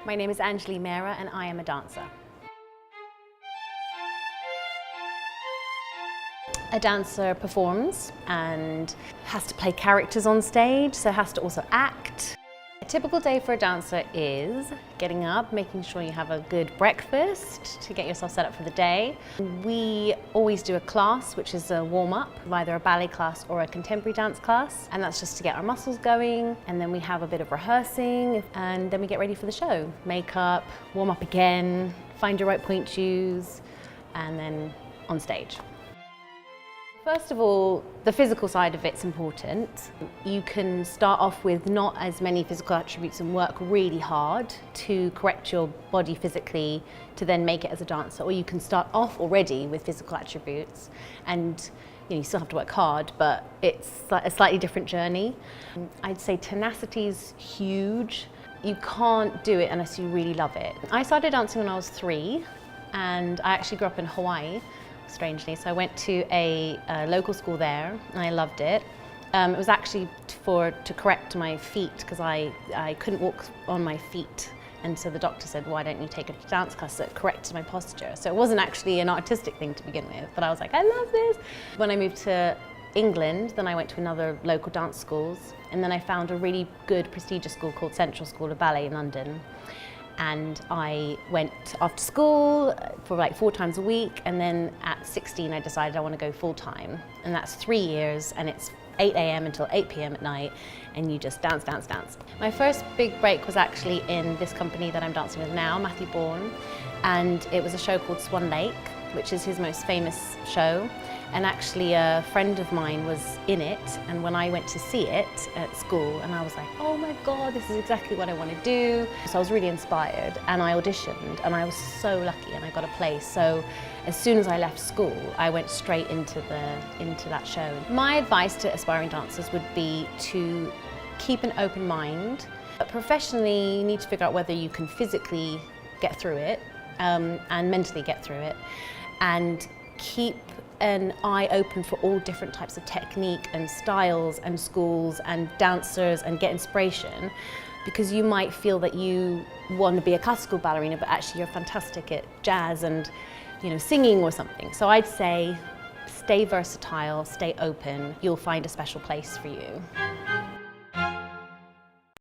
My name is Anjali Mehra and I am a dancer. A dancer performs and has to play characters on stage, so has to also act. A typical day for a dancer is getting up, making sure you have a good breakfast to get yourself set up for the day. We always do a class, which is a warm-up, either a ballet class or a contemporary dance class, and that's just to get our muscles going. And then we have a bit of rehearsing, and then we get ready for the show. Makeup, warm up again, find your right point shoes, and then on stage. First of all, the physical side of it's important. You can start off with not as many physical attributes and work really hard to correct your body physically to then make it as a dancer, or you can start off already with physical attributes and you still have to work hard, but it's a slightly different journey. I'd say tenacity is huge. You can't do it unless you really love it. I started dancing when I was 3, and I actually grew up in Hawaii, strangely. So I went to a local school there and I loved it. It was actually to correct my feet because I couldn't walk on my feet. And so the doctor said, why don't you take a dance class that corrected my posture? So it wasn't actually an artistic thing to begin with, but I was like, I love this. When I moved to England, then I went to another local dance schools, and then I found a really good prestigious school called Central School of Ballet in London. And I went after school for like 4 times a week, and then at 16 I decided I want to go full-time, and that's 3 years, and it's 8 a.m. until 8 p.m. at night, and you just dance, dance, dance. My first big break was actually in this company that I'm dancing with now, Bourne, and it was a show called Swan Lake, which is his most famous show. And actually a friend of mine was in it, and when I went to see it at school, and I was like, oh my God, this is exactly what I want to do. So I was really inspired, and I auditioned, and I was so lucky, and I got a place. So as soon as I left school, I went straight into that show. My advice to aspiring dancers would be to keep an open mind. But professionally, you need to figure out whether you can physically get through it and mentally get through it, and keep an eye open for all different types of technique and styles and schools and dancers, and get inspiration, because you might feel that you want to be a classical ballerina, but actually you're fantastic at jazz and singing or something. So I'd say stay versatile, stay open, you'll find a special place for you.